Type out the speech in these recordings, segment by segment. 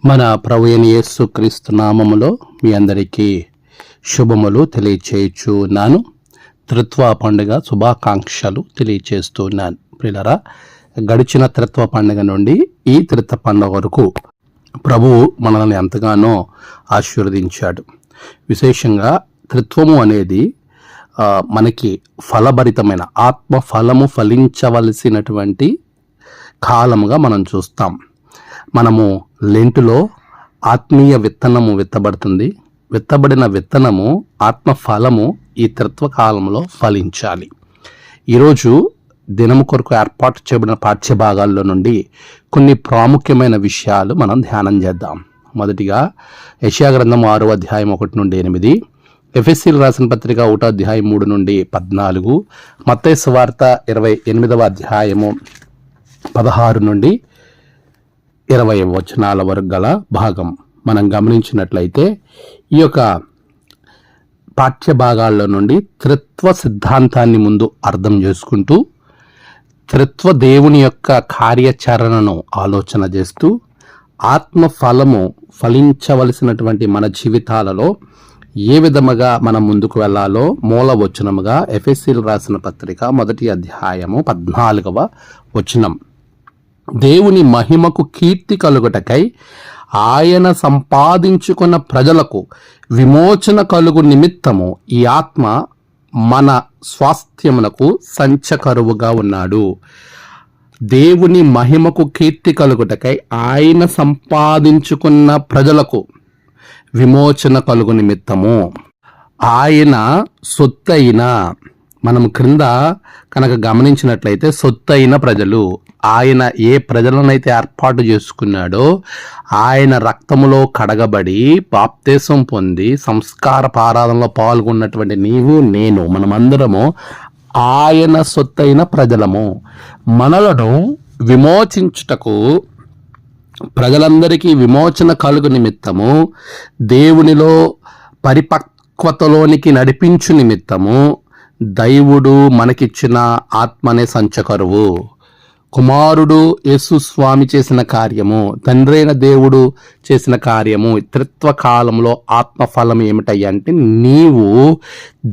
మన ప్రభు అయిన యేసుక్రీస్తు నామములో మీ అందరికీ శుభములు తెలియచేయుచున్నాను. త్రిత్వ పండుగ శుభాకాంక్షలు తెలియచేస్తున్నాను. ప్రియులారా, గడిచిన త్రిత్వ పండుగ నుండి ఈ త్రిత్వ పండుగ వరకు ప్రభువు మనల్ని ఎంతగానో ఆశీర్వదించాడు. విశేషంగా త్రిత్వము అనేది మనకి ఫలభరితమైన ఆత్మ ఫలము ఫలించవలసినటువంటి కాలముగా మనం చూస్తాం. మనము లెంటులో ఆత్మీయ విత్తనము విత్తబడుతుంది. విత్తబడిన విత్తనము ఆత్మ ఫలము ఈ త్రిత్వ కాలంలో ఫలించాలి. ఈరోజు దినము కొరకు ఏర్పాటు చేయబడిన పాఠ్య భాగాల్లో నుండి కొన్ని ప్రాముఖ్యమైన విషయాలు మనం ధ్యానం చేద్దాం. మొదటిగా యెషయా గ్రంథం 6వ అధ్యాయం 1 నుండి 8, ఎఫెసీయులకు రాసిన పత్రిక 1వ అధ్యాయం 3 నుండి 14, మత్తయి సువార్త 28వ అధ్యాయము 16 నుండి 20 వచనాల వరకు గల భాగం మనం గమనించినట్లయితే ఈ యొక్క పాఠ్య భాగాల్లో నుండి త్రిత్వ సిద్ధాంతాన్ని ముందు అర్థం చేసుకుంటూ త్రిత్వ దేవుని యొక్క కార్యాచరణను ఆలోచన చేస్తూ ఆత్మ ఫలము ఫలించవలసినటువంటి మన జీవితాలలో ఏ విధముగా మనం ముందుకు వెళ్ళాలో మూల వచనముగా ఎఫెసీయులకు రాసిన పత్రిక 1వ అధ్యాయము 14వ వచనం. దేవుని మహిమకు కీర్తి కలుగుటకై ఆయన సంపాదించుకున్న ప్రజలకు విమోచన కలుగు నిమిత్తము ఈ ఆత్మ మన స్వాస్థ్యమునకు సంచకరువుగా ఉన్నాడు. దేవుని మహిమకు కీర్తి కలుగుటకై ఆయన సంపాదించుకున్న ప్రజలకు విమోచన కలుగు నిమిత్తము ఆయన సొత్తైన, మనం క్రింద కనుక గమనించినట్లయితే సొత్తైన ప్రజలు, ఆయన ఏ ప్రజలనైతే ఏర్పాటు చేసుకున్నాడో ఆయన రక్తములో కడగబడి బాప్తీసం పొంది సంస్కార పారాధనలో పాల్గొన్నటువంటి నీవు నేను మనమందరము ఆయన సొత్తైన ప్రజలము. మనలను విమోచించుటకు, ప్రజలందరికీ విమోచన కలుగు నిమిత్తము, దేవునిలో పరిపక్వతలోనికి నడిపించు నిమిత్తము దైవుడు మనకిచ్చిన ఆత్మనే సంచకరువు. కుమారుడు యేసు స్వామి చేసిన కార్యము, తండ్రైన దేవుడు చేసిన కార్యము, త్రిత్వ కాలంలో ఆత్మఫలం ఏమిటయ్యంటే నీవు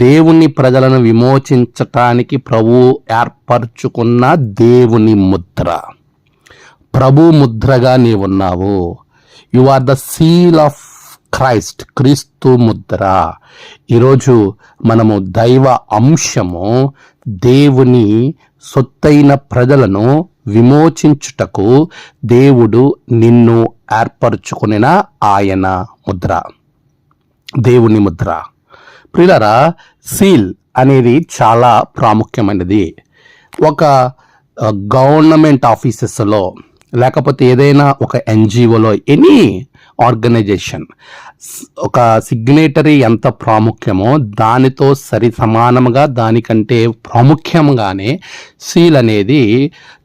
దేవుని ప్రజలను విమోచించటానికి ప్రభు ఏర్పరచుకున్న దేవుని ముద్ర, ప్రభు ముద్రగా నీవున్నావు. You are the seal of Christ, క్రీస్తు ముద్ర. ఈరోజు మనము దైవ అంశము, దేవుని సొత్తైన ప్రజలను విమోచించుటకు దేవుడు నిన్ను ఏర్పరచుకునిన ఆయన ముద్ర, దేవుని ముద్ర. ప్రియులారా, సీల్ అనేది చాలా ప్రాముఖ్యమైనది. ఒక గవర్నమెంట్ ఆఫీసెస్లో లేకపోతే ఏదైనా ఒక ఎన్జిఓలో, ఎనీ ఆర్గనైజేషన్, ఒక సిగ్నేటరీ ఎంత ప్రాముఖ్యమో దానితో సరి సమానముగా, దానికంటే ప్రాముఖ్యంగానే సీల్ అనేది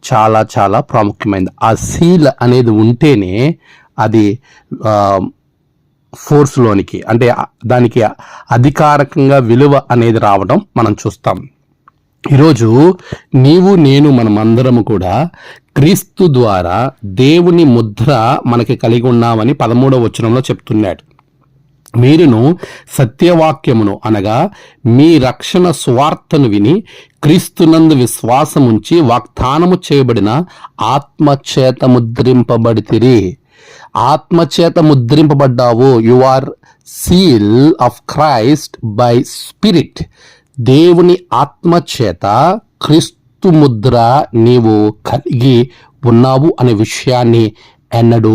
చాలా చాలా ప్రాముఖ్యమైనది. ఆ సీల్ అనేది ఉంటేనే అది ఫోర్స్లోనికి, అంటే దానికి అధికారికంగా విలువ అనేది రావడం మనం చూస్తాం. ఈరోజు నీవు నేను మనమందరము కూడా క్రీస్తు ద్వారా దేవుని ముద్ర మనకి కలిగి ఉన్నామని 13వ వచనంలో చెప్తున్నాడు. మీరును సత్యవాక్యమును అనగా మీ రక్షణ సువార్తను విని క్రీస్తునందు విశ్వాసముంచి వాగ్దానము చేయబడిన ఆత్మచేత ముద్రింపబడితిరి. ఆత్మచేత ముద్రింపబడ్డావు. You are seal of Christ by spirit. దేవుని ఆత్మచేత క్రీస్తు ముద్ర నీవు కలిగి ఉన్నావు అనే విషయాన్ని ఎన్నడూ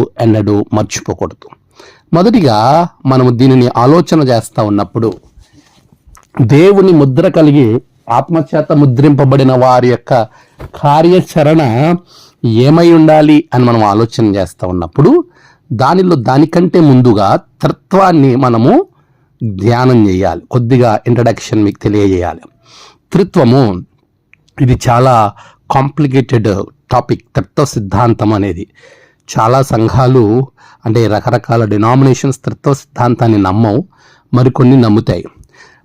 మర్చిపోకూడదు. మొదటిగా మనము దీనిని ఆలోచన చేస్తూ ఉన్నప్పుడు దేవుని ముద్ర కలిగి ఆత్మచేత ముద్రింపబడిన వారి యొక్క కార్యాచరణ ఏమై ఉండాలి అని మనం ఆలోచన చేస్తూ ఉన్నప్పుడు దానికంటే ముందుగా త్రిత్వాన్ని మనము ధ్యానం చేయాలి. కొద్దిగా ఇంట్రడక్షన్ మీకు తెలియజేయాలి. త్రిత్వము ఇది చాలా కాంప్లికేటెడ్ టాపిక్. త్రిత్వ సిద్ధాంతం అనేది చాలా సంఘాలు, అంటే రకరకాల డినామినేషన్స్ త్రిత్వ సిద్ధాంతాన్ని నమ్మవు, మరికొన్ని నమ్ముతాయి.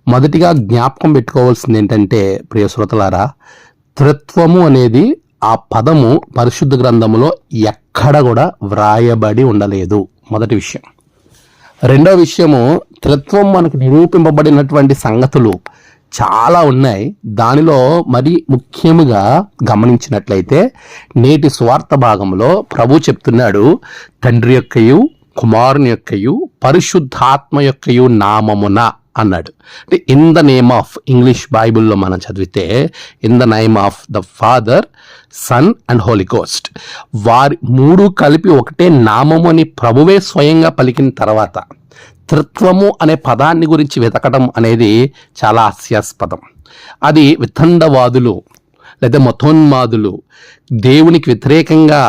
మొదటిగా జ్ఞాపకం పెట్టుకోవాల్సింది ఏంటంటే, ప్రియ శ్రోతలారా, త్రిత్వము అనేది ఆ పదము పరిశుద్ధ గ్రంథములో ఎక్కడ కూడా వ్రాయబడి ఉండలేదు. మొదటి విషయం. రెండో విషయము, త్రిత్వం మనకు నిరూపింపబడినటువంటి సంగతులు చాలా ఉన్నాయి. దానిలో మరి ముఖ్యముగా గమనించినట్లయితే నేటి స్వార్థ భాగంలో ప్రభు చెప్తున్నాడు, తండ్రి యొక్కయు కుమారుని యొక్కయు పరిశుద్ధాత్మ యొక్కయు నామమున అన్నాడు. అంటే in the name of, English బైబిల్లో మనం చదివితే in the name of the father, son and holy ghost, వారి మూడు కలిపి ఒకటే నామము అని ప్రభువే స్వయంగా పలికిన తర్వాత త్రిత్వము అనే పదాన్ని గురించి వెతకడం అనేది చాలా హాస్యాస్పదం. అది వితండవాదులు లేదా మతోన్మాదులు దేవునికి వ్యతిరేకంగా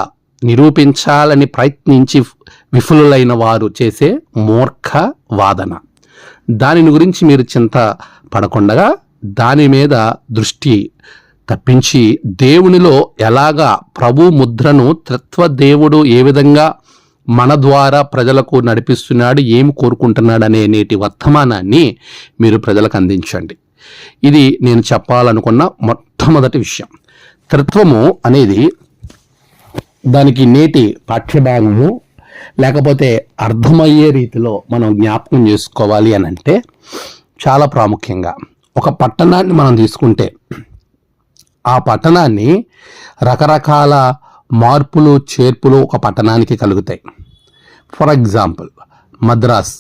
నిరూపించాలని ప్రయత్నించి విఫలులైన వారు చేసే మూర్ఖ వాదన. దానిని గురించి మీరు చింత పడకుండా దాని మీద దృష్టి తప్పించి దేవునిలో ఎలాగా ప్రభు ముద్రను త్రిత్వ దేవుడు ఏ విధంగా మన ద్వారా ప్రజలకు నడిపిస్తున్నాడు, ఏమి కోరుకుంటున్నాడు అనే నేటి వర్తమానాన్ని మీరు ప్రజలకు అందించండి. ఇది నేను చెప్పాలనుకున్న మొట్టమొదటి విషయం. త్రిత్వము అనేది దానికి నేటి పాఠ్యభాగము లేకపోతే అర్థమయ్యే రీతిలో మనం జ్ఞాపకం చేసుకోవాలి అని అంటే చాలా ప్రాముఖ్యంగా ఒక పట్టణాన్ని మనం తీసుకుంటే ఆ పట్టణాన్ని రకరకాల మార్పులు చేర్పులు ఒక పట్టణానికి కలుగుతాయి. ఫర్ ఎగ్జాంపుల్ మద్రాస్,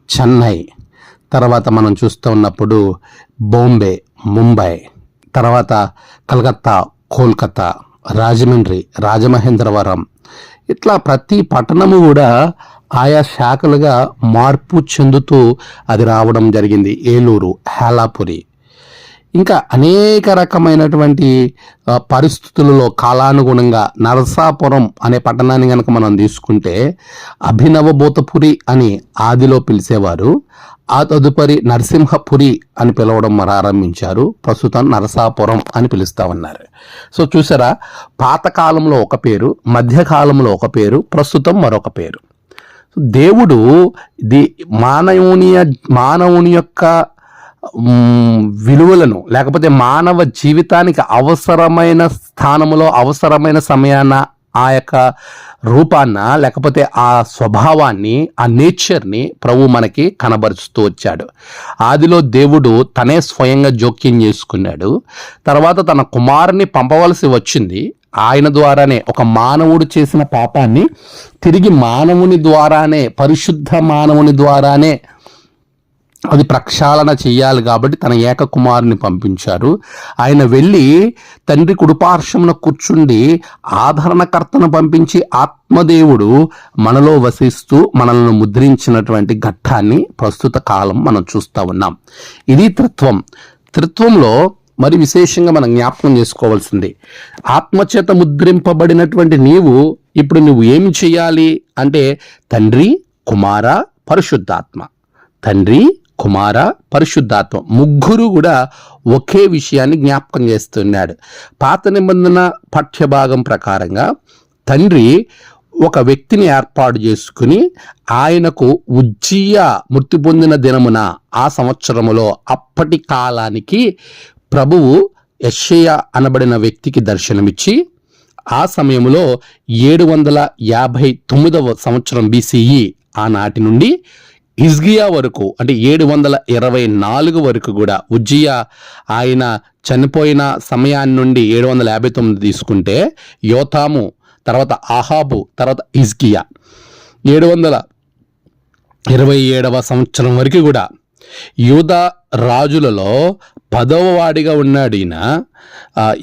చెన్నై, తర్వాత మనం చూస్తూ ఉన్నప్పుడు బాంబే, ముంబై, తర్వాత కలకత్తా, కోల్కతా, రాజమండ్రి, రాజమహేంద్రవరం, ఇట్లా ప్రతి పట్టణము కూడా ఆయా శాఖలుగా మార్పు చెందుతూ అది రావడం జరిగింది. ఏలూరు, హేలాపురి, ఇంకా అనేక రకమైనటువంటి పరిస్థితులలో కాలానుగుణంగా నరసాపురం అనే పట్టణాన్ని కనుక మనం తీసుకుంటే అభినవభూతపురి అని ఆదిలో పిలిచేవారు. ఆ తదుపరి నరసింహపురి అని పిలవడం ప్రారంభించారు. ప్రస్తుతం నరసాపురం అని పిలుస్తూ ఉన్నారు. సో చూసారా, పాతకాలంలో ఒక పేరు, మధ్యకాలంలో ఒక పేరు, ప్రస్తుతం మరొక పేరు. దేవుడు మానవుని యొక్క విలువలను లేకపోతే మానవ జీవితానికి అవసరమైన స్థానంలో అవసరమైన సమయాన ఆ యొక్క రూపాన్న లేకపోతే ఆ స్వభావాన్ని, ఆ నేచర్ని ప్రభు మనకి కనబరుస్తూ వచ్చాడు. ఆదిలో దేవుడు తనే స్వయంగా జోక్యం చేసుకున్నాడు. తర్వాత తన కుమారుని పంపవలసి వచ్చింది. ఆయన ద్వారానే ఒక మానవుడు చేసిన పాపాన్ని తిరిగి మానవుని ద్వారానే, పరిశుద్ధ మానవుని ద్వారానే అది ప్రక్షాళన చెయ్యాలి కాబట్టి తన ఏక కుమారుని పంపించారు. ఆయన వెళ్ళి తండ్రి కుడిపార్శ్వమున కూర్చుండి ఆదరణకర్తను పంపించి ఆత్మదేవుడు మనలో వసిస్తూ మనల్ని ముద్రించినటువంటి ఘట్టాన్ని ప్రస్తుత కాలం మనం చూస్తూ ఉన్నాం. ఇది త్రిత్వం. త్రిత్వంలో మరి విశేషంగా మనం జ్ఞాపకం చేసుకోవాల్సింది, ఆత్మచేత ముద్రింపబడినటువంటి ఇప్పుడు నువ్వు ఏమి చేయాలి అంటే తండ్రి, కుమార, పరిశుద్ధాత్మ, తండ్రి, కుమార, పరిశుద్ధాత్మ ముగ్గురు కూడా ఒకే విషయాన్ని జ్ఞాపకం చేస్తున్నాడు. పాత నిబంధన పాఠ్యభాగం ప్రకారంగా తండ్రి ఒక వ్యక్తిని ఏర్పాటు చేసుకుని ఆయనకు ఉజ్జియా మృతి పొందిన దినమున ఆ సంవత్సరములో అప్పటి కాలానికి ప్రభువు యెషయా అనబడిన వ్యక్తికి దర్శనమిచ్చి ఆ సమయంలో 759వ సంవత్సరం BCE ఆనాటి నుండి హిజ్కియా వరకు అంటే 724 వరకు కూడా ఉజ్జియా ఆయన చనిపోయిన సమయాన్ని నుండి 759 తీసుకుంటే యోతాము, తర్వాత ఆహాబు, తర్వాత హిజ్కియా 727వ సంవత్సరం వరకు కూడా యూదా రాజులలో 10వ వాడిగా ఉన్నాడు. ఈయన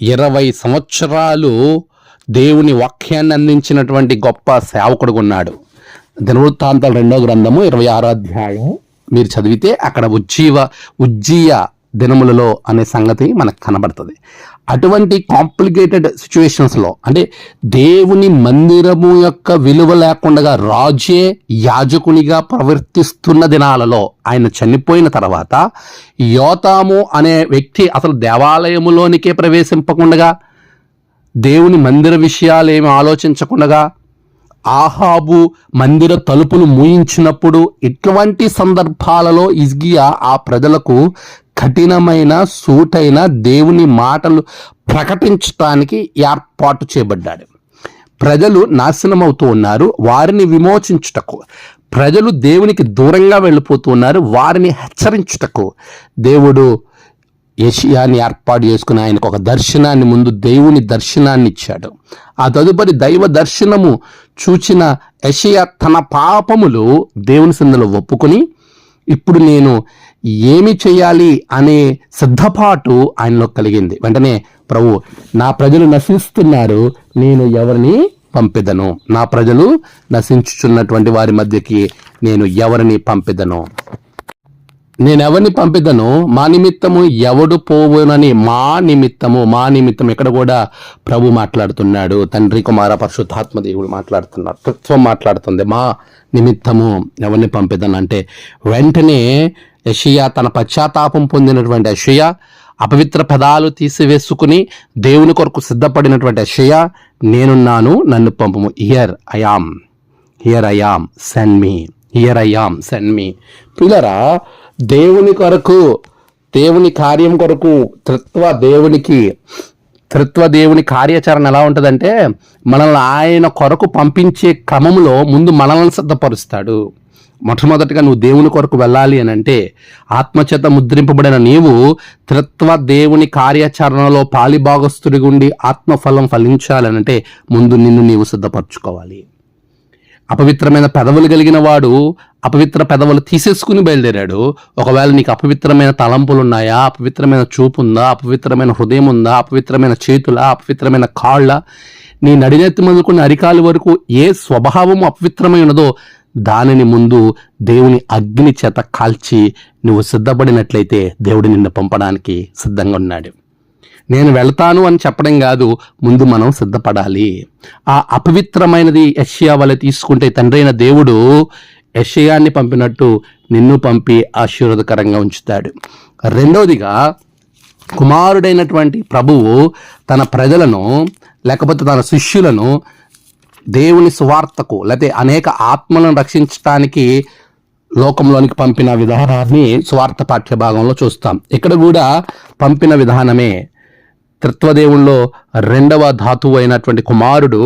20 సంవత్సరాలు దేవుని వాక్యాన్ని అందించినటువంటి గొప్ప సేవకుడుగా ఉన్నాడు. దినవృత్తాంతాలు 2వ గ్రంథము 26వ అధ్యాయం మీరు చదివితే అక్కడ ఉజ్జియా దినములలో అనే సంగతి మనకు కనబడుతుంది. అటువంటి కాంప్లికేటెడ్ సిచ్యువేషన్స్లో అంటే దేవుని మందిరము యొక్క విలువ లేకుండా రాజే యాజకునిగా ప్రవర్తిస్తున్న దినాలలో ఆయన చనిపోయిన తర్వాత యోతాము అనే వ్యక్తి అసలు దేవాలయములోనికే ప్రవేశింపకుండా, దేవుని మందిర విషయాలు ఏమి ఆలోచించకుండా ఆహాబు మందిర తలుపులు మూయించినప్పుడు ఇటువంటి సందర్భాలలో హిజ్కియా ఆ ప్రజలకు కఠినమైన సూటైన దేవుని మాటలు ప్రకటించడానికి ఏర్పాటు చేయబడ్డాడు. ప్రజలు నాశనమవుతూ ఉన్నారు, వారిని విమోచించుటకు. ప్రజలు దేవునికి దూరంగా వెళ్ళిపోతూ ఉన్నారు, వారిని హెచ్చరించుటకు దేవుడు యెషయాని ఏర్పాటు చేసుకుని ఆయనకు ఒక దర్శనాన్ని, ముందు దేవుని దర్శనాన్ని ఇచ్చాడు. ఆ తదుపరి దైవ దర్శనము చూచిన యెషయా తన పాపములు దేవుని సన్నిధిలో ఒప్పుకొని ఇప్పుడు నేను ఏమి చేయాలి అనే సిద్ధపాటు ఆయనలో కలిగింది. వెంటనే ప్రభు, నా ప్రజలు నశిస్తున్నారు, నేను ఎవరిని పంపెదను? నా ప్రజలు నశించుచున్నటువంటి వారి మధ్యకి నేను ఎవరిని పంపెదను? నేను ఎవరిని పంపిదను? మా నిమిత్తము ఎవడు పోవునని. మా నిమిత్తం ఇక్కడ కూడా ప్రభు మాట్లాడుతున్నాడు. తండ్రి, కుమార, పరిశుద్ధాత్మ దేవుడు మాట్లాడుతున్నారు. తత్వం మాట్లాడుతుంది. మా నిమిత్తము ఎవరిని పంపిదను అంటే, వెంటనే యెషయా, తన పశ్చాత్తాపం పొందినటువంటి యెషయా, అపవిత్ర పదాలు తీసివేసుకుని దేవుని కొరకు సిద్ధపడినటువంటి యెషయా, నేనున్నాను, నన్ను పంపుము. Here I am, send me. పిల్లరా, దేవుని కొరకు, దేవుని కార్యం కొరకు త్రిత్వ దేవుని కార్యాచరణ ఎలా ఉంటుందంటే, మనల్ని ఆయన కొరకు పంపించే క్రమంలో ముందు మనల్ని సిద్ధపరుస్తాడు. మొట్టమొదటిగా నువ్వు దేవుని కొరకు వెళ్ళాలి అని అంటే, ఆత్మచేత ముద్రింపబడిన నీవు త్రిత్వ దేవుని కార్యాచరణలో పాలిభాగస్తుడిగా ఉండి ఆత్మఫలం ఫలించాలని అంటే ముందు నిన్ను నీవు సిద్ధపరచుకోవాలి. అపవిత్రమైన పెదవులు కలిగిన వాడు అపవిత్ర పెదవులు తీసేసుకుని బయలుదేరాడు. ఒకవేళ నీకు అపవిత్రమైన తలంపులు ఉన్నాయా, అపవిత్రమైన చూపు ఉందా, అపవిత్రమైన హృదయం ఉందా, అపవిత్రమైన చేతుల, అపవిత్రమైన కాళ్ళ, నీ నడినెత్తి మొదలుకున్న అరికాలు వరకు ఏ స్వభావము అపవిత్రమై ఉన్నదో దానిని ముందు దేవుని అగ్ని చేత కాల్చి నువ్వు సిద్ధపడినట్లయితే దేవుడు నిన్ను పంపడానికి సిద్ధంగా ఉన్నాడు. నేను వెళ్తాను అని చెప్పడం కాదు, ముందు మనం సిద్ధపడాలి. ఆ అపవిత్రమైనది యెషయా వలె తీసుకుంటే తండ్రి అయిన దేవుడు యెషయాని పంపినట్టు నిన్ను పంపి ఆశీర్వాదకరంగా ఉంచుతాడు. రెండవదిగా, కుమారుడైనటువంటి ప్రభువు తన ప్రజలను లేకపోతే తన శిష్యులను దేవుని సువార్తకు లేకపోతే అనేక ఆత్మలను రక్షించడానికి లోకంలోనికి పంపిన విధానాన్ని సువార్త పాఠ్య భాగంలో చూస్తాం. ఇక్కడ కూడా పంపిన విధానమే. త్రిత్వదేవుల్లో రెండవ ధాతువు అయినటువంటి కుమారుడు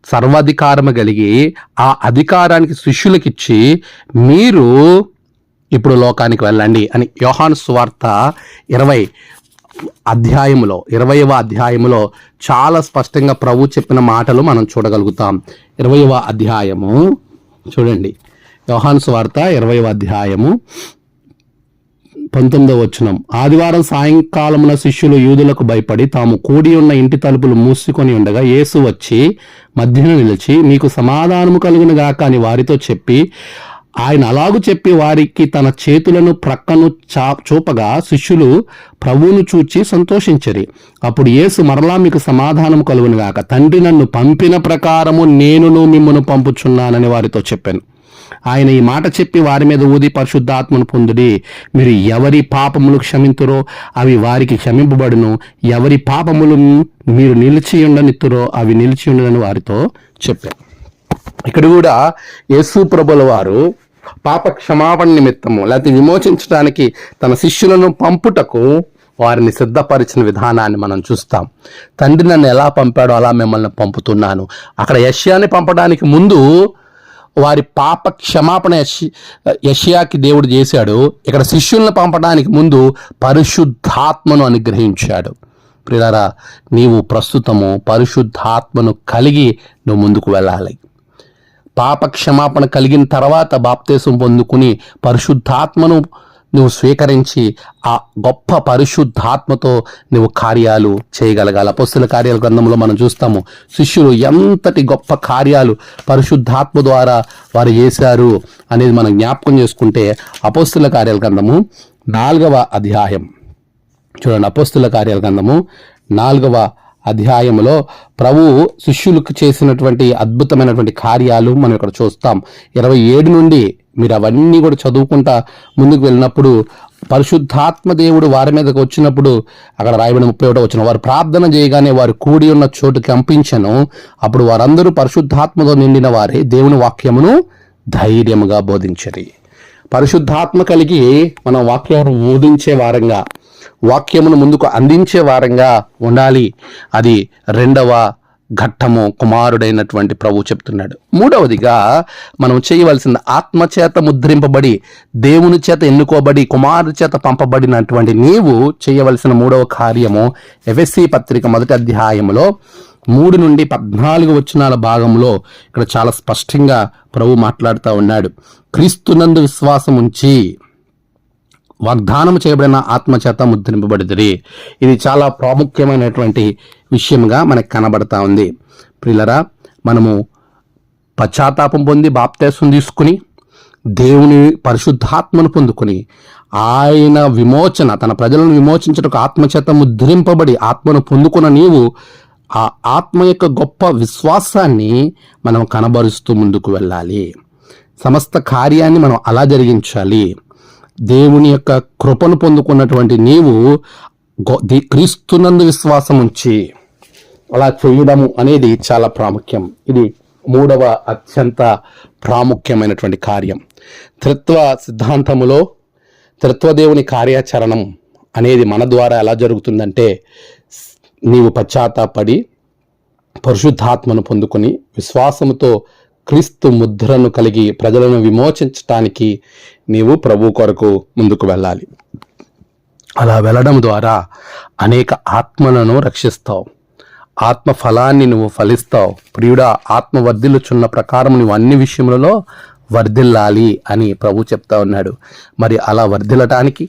సర్వాధికారము కలిగి ఆ అధికారానికి శిష్యులకిచ్చి మీరు ఇప్పుడు లోకానికి వెళ్ళండి అని యోహాను సువార్త 20వ అధ్యాయములో చాలా స్పష్టంగా ప్రభు చెప్పిన మాటలు మనం చూడగలుగుతాం. 20వ అధ్యాయము చూడండి. యోహాను సువార్త 20వ అధ్యాయము 19వ వచనం. ఆదివారం సాయంకాలమున శిష్యులు యూదులకు భయపడి తాము కూడి ఉన్న ఇంటి తలుపులు మూసుకొని ఉండగా యేసు వచ్చి మధ్యన నిలిచి, మీకు సమాధానము కలుగును గాక అని వారితో చెప్పి, ఆయన అలాగు చెప్పి వారికి తన చేతులను ప్రక్కను చూపగా శిష్యులు ప్రభువును చూచి సంతోషించరి. అప్పుడు యేసు మరలా, మీకు సమాధానం కలుగును గాక, తండ్రి నన్ను పంపిన ప్రకారము నేనును మిమ్మును పంపుచున్నానని వారితో చెప్పాను. ఆయన ఈ మాట చెప్పి వారి మీద ఊది, పరిశుద్ధాత్మను పొందుడి. మీరు ఎవరి పాపములు క్షమింతురో అవి వారికి క్షమింపబడును, ఎవరి పాపములు మీరు నిలిచి ఉండనిత్తురో అవి నిలిచి ఉండని వారితో చెప్పారు. ఇక్కడ కూడా యేసు ప్రభుల వారు పాప క్షమాపణ నిమిత్తము లేకపోతే విమోచించడానికి తన శిష్యులను పంపుటకు వారిని సిద్ధపరిచిన విధానాన్ని మనం చూస్తాం. తండ్రి నన్ను ఎలా పంపాడో అలా మిమ్మల్ని పంపుతున్నాను. అక్కడ యెషయాని పంపడానికి ముందు వారి పాప క్షమాపణ యెషయాకి దేవుడు చేశాడు. ఇక్కడ శిష్యులను పంపడానికి ముందు పరిశుద్ధాత్మను అనుగ్రహించాడు. ప్రియులారా, నీవు ప్రస్తుతము పరిశుద్ధాత్మను కలిగి నువ్వు ముందుకు వెళ్ళాలి. పాప క్షమాపణ కలిగిన తర్వాత బాప్తీసం పొందుకుని పరిశుద్ధాత్మను నువ్వు స్వీకరించి ఆ గొప్ప పరిశుద్ధాత్మతో నువ్వు కార్యాలు చేయగలగాలి. అపోస్తల కార్యాల గ్రంథంలో మనం చూస్తాము శిష్యులు ఎంతటి గొప్ప కార్యాలు పరిశుద్ధాత్మ ద్వారా వారు చేశారు అనేది మనం జ్ఞాపకం చేసుకుంటే అపోస్తల కార్యాల గ్రంథము 4వ అధ్యాయం చూడండి. అపోస్తల కార్యాల గ్రంథము 4వ అధ్యాయంలో ప్రభువు శిష్యులకు చేసినటువంటి అద్భుతమైనటువంటి కార్యాలు మనం ఇక్కడ చూస్తాం. 27 నుండి మీరు అవన్నీ కూడా చదువుకుంటా ముందుకు వెళ్ళినప్పుడు పరిశుద్ధాత్మ దేవుడు వారి మీదకి వచ్చినప్పుడు అక్కడ రాయబడిన 31వ వచనం, వారు ప్రార్థన చేయగానే వారు కూడి ఉన్న చోటు కంపించెను. అప్పుడు వారందరూ పరిశుద్ధాత్మతో నిండిన వారే దేవుని వాక్యమును ధైర్యముగా బోధించరి. పరిశుద్ధాత్మ కలిగి మనం వాక్యాన్ని బోధించే వారంగా, వాక్యమును ముందుకు అందించే వారంగా ఉండాలి. అది రెండవ ఘట్టము కుమారుడైనటువంటి ప్రభు చెప్తున్నాడు. మూడవదిగా మనం చేయవలసింది, ఆత్మచేత ముద్రింపబడి దేవుని చేత ఎన్నుకోబడి కుమారుడి చేత పంపబడినటువంటి నీవు చేయవలసిన మూడవ కార్యము ఎఫెసీ పత్రిక 1వ అధ్యాయములో 3 నుండి 14 వచనాల భాగంలో ఇక్కడ చాలా స్పష్టంగా ప్రభు మాట్లాడుతూ ఉన్నాడు. క్రీస్తునందు విశ్వాసం ఉంచి వాగ్దానం చేయబడిన ఆత్మచేత ముద్రింపబడిదిరి. ఇది చాలా ప్రాముఖ్యమైనటువంటి విషయంగా మనకు కనబడతా ఉంది. ప్రియులరా, మనము పశ్చాత్తాపం పొంది బాప్తీసం తీసుకుని దేవుని పరిశుద్ధాత్మను పొందుకుని ఆయన విమోచన, తన ప్రజలను విమోచించటకు ఆత్మచేత ముద్రింపబడి ఆత్మను పొందుకున్న నీవు ఆ ఆత్మ యొక్క గొప్ప విశ్వాసాన్ని మనం కనబరుస్తూ ముందుకు వెళ్ళాలి. సమస్త కార్యాన్ని మనం అలా జరిగించాలి. దేవుని యొక్క కృపను పొందుకున్నటువంటి నీవు క్రీస్తునందు విశ్వాసం ఉంచి అలా చేయడము అనేది చాలా ప్రాముఖ్యం. ఇది మూడవ అత్యంత ప్రాముఖ్యమైనటువంటి కార్యం. త్రిత్వ సిద్ధాంతములో త్రిత్వదేవుని కార్యాచరణం అనేది మన ద్వారా ఎలా జరుగుతుందంటే, నీవు పశ్చాత్తాపడి పరిశుద్ధాత్మను పొందుకొని విశ్వాసముతో క్రీస్తు ముద్రను కలిగి ప్రజలను విమోచించటానికి నీవు ప్రభు కొరకు ముందుకు వెళ్ళాలి. అలా వెళ్ళడం ద్వారా అనేక ఆత్మలను రక్షిస్తావు, ఆత్మ ఫలాన్ని నువ్వు ఫలిస్తావు. ప్రియుడా, ఆత్మ వర్ధిల్లుచున్న ప్రకారం నువ్వు అన్ని విషయములలో వర్ధిల్లాలి అని ప్రభు చెప్తా ఉన్నాడు. మరి అలా వర్ధిల్లటానికి,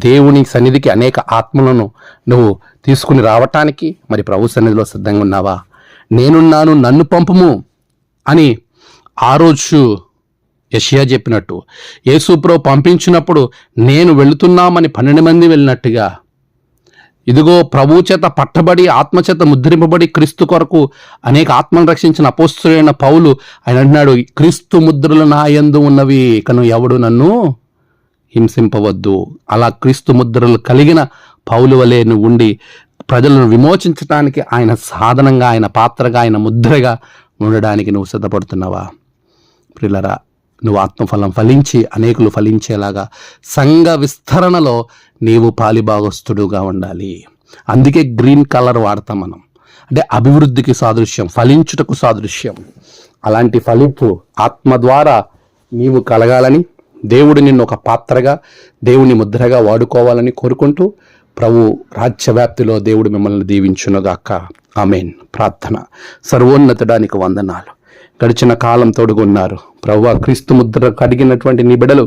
దేవుని సన్నిధికి అనేక ఆత్మలను నువ్వు తీసుకుని రావటానికి మరి ప్రభు సన్నిధిలో సిద్ధంగా ఉన్నావా? నేనున్నాను, నన్ను పంపుము అని ఆ రోజు యెషయా చెప్పినట్టు, యేసుప్రభు పంపించినప్పుడు నేను వెళుతున్నామని 12 మంది వెళ్ళినట్టుగా, ఇదిగో ప్రభు చేత పట్టబడి ఆత్మచేత ముద్రింపబడి క్రీస్తు కొరకు అనేక ఆత్మను రక్షించిన అపోస్తలుడైన పౌలు ఆయన అంటున్నాడు, క్రీస్తు ముద్రలు నా యందు ఉన్నవి, కను ఎవడు నన్ను హింసింపవద్దు. అలా క్రీస్తు ముద్రలు కలిగిన పౌలు వలె నువ్వు ఉండి ప్రజలను విమోచించడానికి ఆయన సాధనంగా, ఆయన పాత్రగా, ఆయన ముద్రగా ఉండడానికి నువ్వు సిద్ధపడుతున్నావా? ప్రియులరా, నువ్వు ఆత్మఫలం ఫలించి అనేకులు ఫలించేలాగా సంఘ విస్తరణలో నీవు పాలిభాగస్తుడుగా ఉండాలి. అందుకే గ్రీన్ కలర్ వాడతాం మనం. అంటే అభివృద్ధికి సాదృశ్యం, ఫలించుటకు సాదృశ్యం. అలాంటి ఫలింపు ఆత్మ ద్వారా నీవు కలగాలని, దేవుడు నిన్ను ఒక పాత్రగా, దేవుని ముద్రగా వాడుకోవాలని కోరుకుంటూ ప్రభు రాజ్యవ్యాప్తిలో దేవుడు మిమ్మల్ని దీవించునుగాక. ఆమేన్. ప్రార్థన. సర్వోన్నతుడానికి వందనాలు. గడిచిన కాలం తోడుగున్నారు ప్రభువా. క్రీస్తు ముద్ర కడిగినటువంటి నీ బిడలు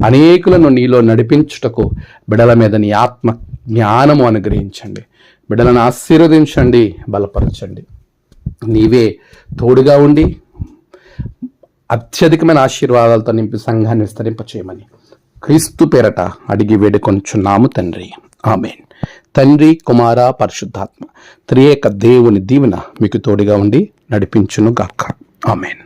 అనేకులను నీలో నడిపించుటకు బిడల మీద నీ ఆత్మ జ్ఞానము అనుగ్రహించండి. బిడలను ఆశీర్వదించండి, బలపరచండి. నీవే తోడుగా ఉండి అత్యధికమైన ఆశీర్వాదాలతో నింపి సంఘాన్ని విస్తరింపచేయమని క్రీస్తు పేరట అడిగి వేడుకొనుచున్నాము తండ్రి. ఆమేన్. తండ్రి, కుమార, పరిశుద్ధాత్మ త్రియేక దేవుని దీవెన మీకు తోడుగా ఉండి నడిపించును గాక. ఆమేన్.